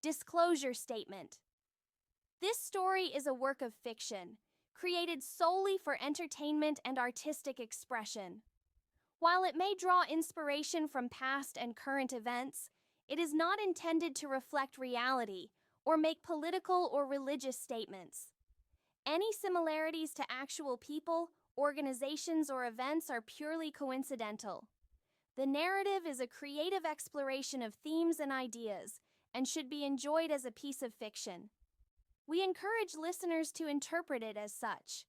Disclosure statement. This story is a work of fiction, created solely for entertainment and artistic expression. While it may draw inspiration from past and current events, it is not intended to reflect reality or make political or religious statements. Any similarities to actual people, organizations, or events are purely coincidental. The narrative is a creative exploration of themes and ideas and should be enjoyed as a piece of fiction. We encourage listeners to interpret it as such.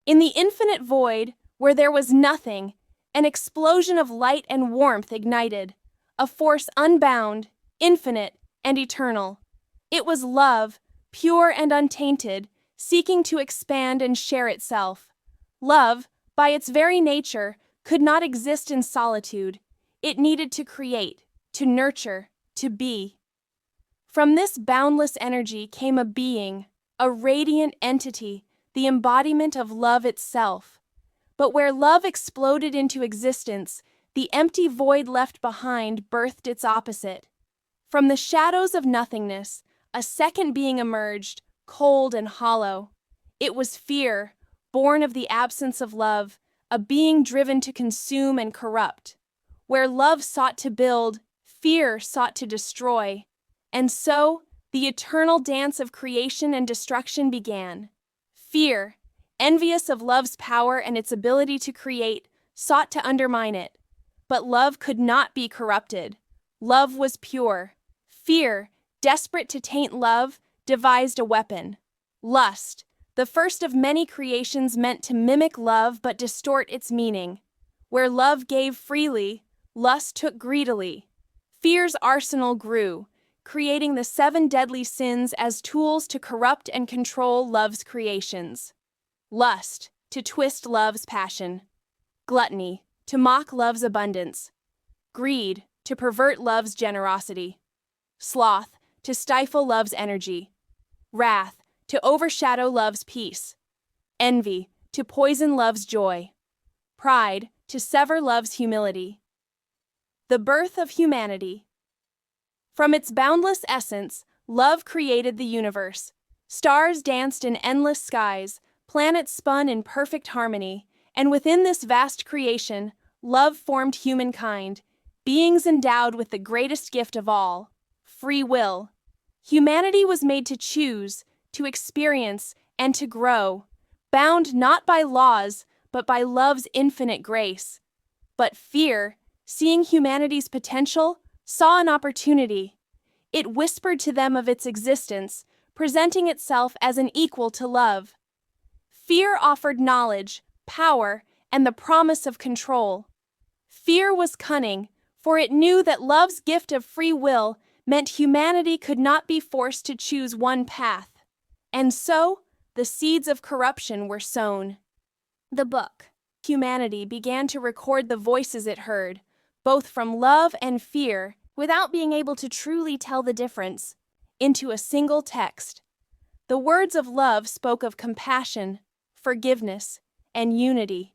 In the infinite void, where there was nothing, an explosion of light and warmth ignited, a force unbound, infinite, and eternal. It was love, pure and untainted, seeking to expand and share itself. Love, by its very nature, could not exist in solitude. It needed to create, to nurture, to be. From this boundless energy came a being, a radiant entity, the embodiment of love itself. But where love exploded into existence, the empty void left behind birthed its opposite. From the shadows of nothingness, a second being emerged, cold and hollow. It was fear, born of the absence of love, a being driven to consume and corrupt. Where love sought to build, fear sought to destroy. And so, the eternal dance of creation and destruction began. Fear, envious of love's power and its ability to create, sought to undermine it. But love could not be corrupted. Love was pure. Fear, desperate to taint love, devised a weapon. Lust, the first of many creations meant to mimic love but distort its meaning. Where love gave freely, lust took greedily. Fear's arsenal grew, creating the 7 deadly sins as tools to corrupt and control love's creations. Lust, to twist love's passion. Gluttony, to mock love's abundance. Greed, to pervert love's generosity. Sloth, to stifle love's energy. Wrath, to overshadow love's peace. Envy, to poison love's joy. Pride, to sever love's humility. The birth of humanity. From its boundless essence, love created the universe. Stars danced in endless skies, planets spun in perfect harmony, and within this vast creation, love formed humankind, beings endowed with the greatest gift of all, free will. Humanity was made to choose, to experience, and to grow, bound not by laws, but by love's infinite grace. But fear, seeing humanity's potential, saw an opportunity. It whispered to them of its existence, presenting itself as an equal to love. Fear offered knowledge, power, and the promise of control. Fear was cunning, for it knew that love's gift of free will meant humanity could not be forced to choose one path. And so, the seeds of corruption were sown. The book, Humanity, began to record the voices it heard, both from love and fear, without being able to truly tell the difference, into a single text. The words of love spoke of compassion, forgiveness, and unity.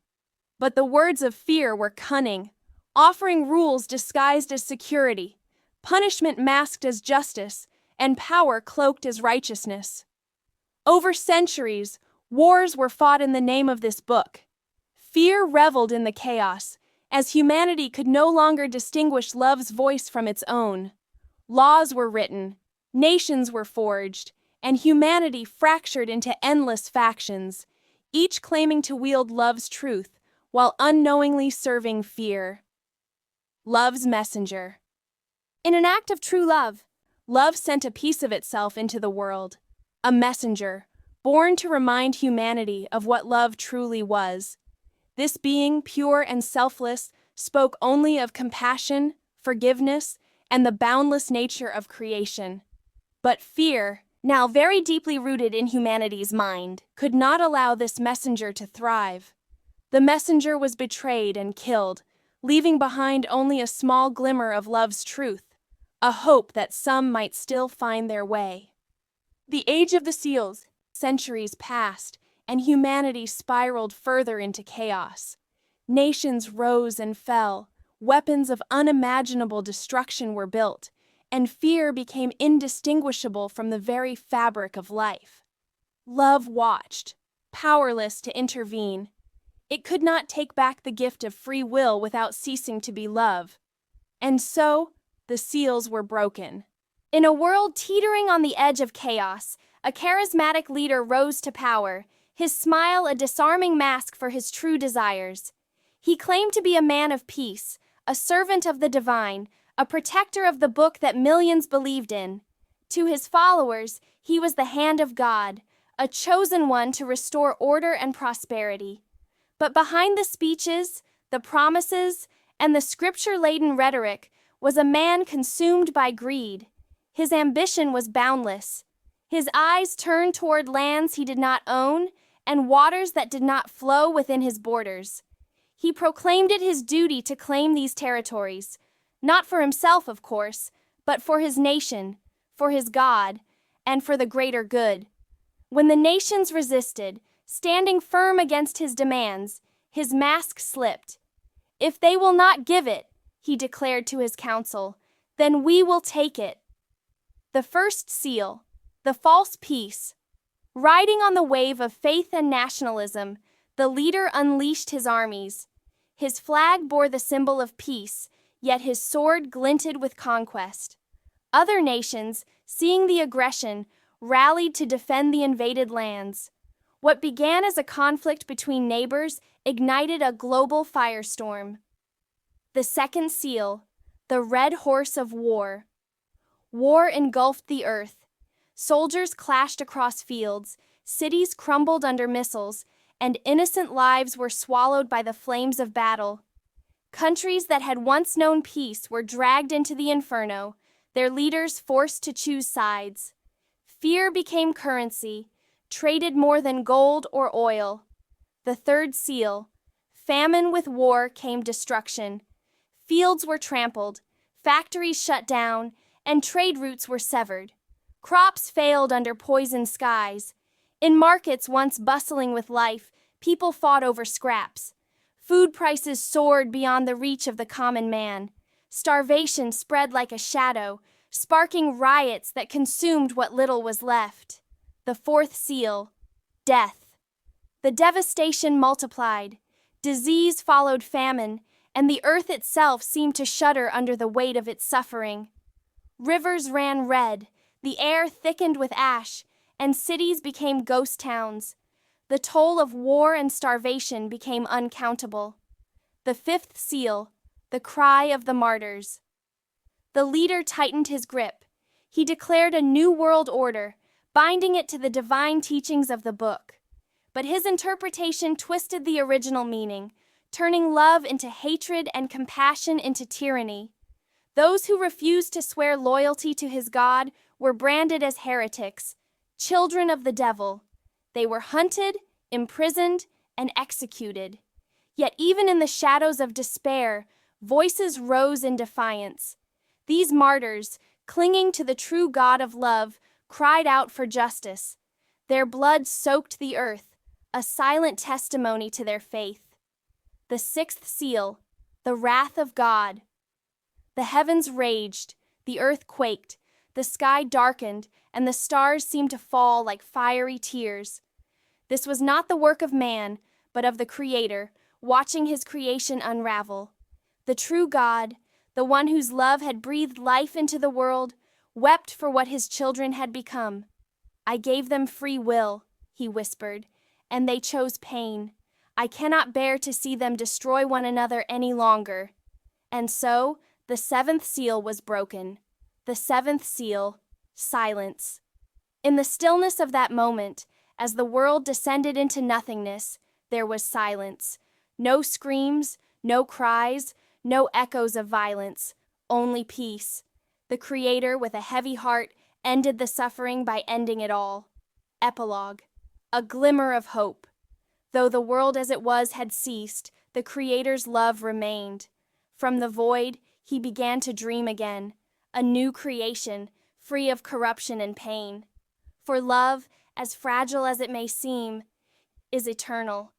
But the words of fear were cunning, offering rules disguised as security, punishment masked as justice, and power cloaked as righteousness. Over centuries, wars were fought in the name of this book. Fear reveled in the chaos, as humanity could no longer distinguish love's voice from its own. Laws were written, nations were forged, and humanity fractured into endless factions, each claiming to wield love's truth while unknowingly serving fear. Love's messenger. In an act of true love, love sent a piece of itself into the world, a messenger, born to remind humanity of what love truly was. This being, pure and selfless, spoke only of compassion, forgiveness, and the boundless nature of creation. But fear, now very deeply rooted in humanity's mind, could not allow this messenger to thrive. The messenger was betrayed and killed, leaving behind only a small glimmer of love's truth, a hope that some might still find their way. The age of the seals, centuries passed, and humanity spiraled further into chaos. Nations rose and fell, Weapons of unimaginable destruction were built, and fear became indistinguishable from the very fabric of life. Love watched, powerless to intervene. It could not take back the gift of free will without ceasing to be love. And so, the seals were broken. In a world teetering on the edge of chaos, a charismatic leader rose to power, his smile a disarming mask for his true desires. He claimed to be a man of peace, a servant of the divine, a protector of the book that millions believed in. To his followers, he was the hand of God, a chosen one to restore order and prosperity. But behind the speeches, the promises, and the scripture-laden rhetoric was a man consumed by greed. His ambition was boundless. His eyes turned toward lands he did not own and waters that did not flow within his borders. He proclaimed it his duty to claim these territories, not for himself, of course, but for his nation, for his God, and for the greater good. When the nations resisted, standing firm against his demands, his mask slipped. "If they will not give it," he declared to his council, "then we will take it." The first seal, the false peace. Riding on the wave of faith and nationalism, the leader unleashed his armies. His flag bore the symbol of peace, yet his sword glinted with conquest. Other nations, seeing the aggression, rallied to defend the invaded lands. What began as a conflict between neighbors ignited a global firestorm. The second seal, the red horse of war. War engulfed the earth. Soldiers clashed across fields, cities crumbled under missiles, and innocent lives were swallowed by the flames of battle. Countries that had once known peace were dragged into the inferno, their leaders forced to choose sides. Fear became currency, traded more than gold or oil. The third seal, famine with war came destruction. Fields were trampled, factories shut down, and trade routes were severed. Crops failed under poisoned skies. In markets once bustling with life, people fought over scraps. Food prices soared beyond the reach of the common man. Starvation spread like a shadow, sparking riots that consumed what little was left. The fourth seal, death. The devastation multiplied. Disease followed famine, and the earth itself seemed to shudder under the weight of its suffering. Rivers ran red, the air thickened with ash, and cities became ghost towns. The toll of war and starvation became uncountable. The fifth seal, the cry of the martyrs. The leader tightened his grip. He declared a new world order, binding it to the divine teachings of the book. But his interpretation twisted the original meaning, turning love into hatred and compassion into tyranny. Those who refused to swear loyalty to his God were branded as heretics, children of the devil. They were hunted, imprisoned, and executed. Yet even in the shadows of despair, voices rose in defiance. These martyrs, clinging to the true God of love, cried out for justice. Their blood soaked the earth, a silent testimony to their faith. The sixth seal, the wrath of God. The heavens raged, the earth quaked, the sky darkened, and the stars seemed to fall like fiery tears. This was not the work of man, but of the Creator, watching his creation unravel. The true God, the one whose love had breathed life into the world, wept for what his children had become. "I gave them free will," he whispered, "and they chose pain. I cannot bear to see them destroy one another any longer." And so, the seventh seal was broken. The seventh seal, silence. In the stillness of that moment, as the world descended into nothingness, there was silence. No screams, no cries, no echoes of violence, only peace. The Creator, with a heavy heart, ended the suffering by ending it all. Epilogue. A glimmer of hope. Though the world as it was had ceased, the Creator's love remained. From the void, he began to dream again, a new creation, free of corruption and pain. For love, as fragile as it may seem, is eternal.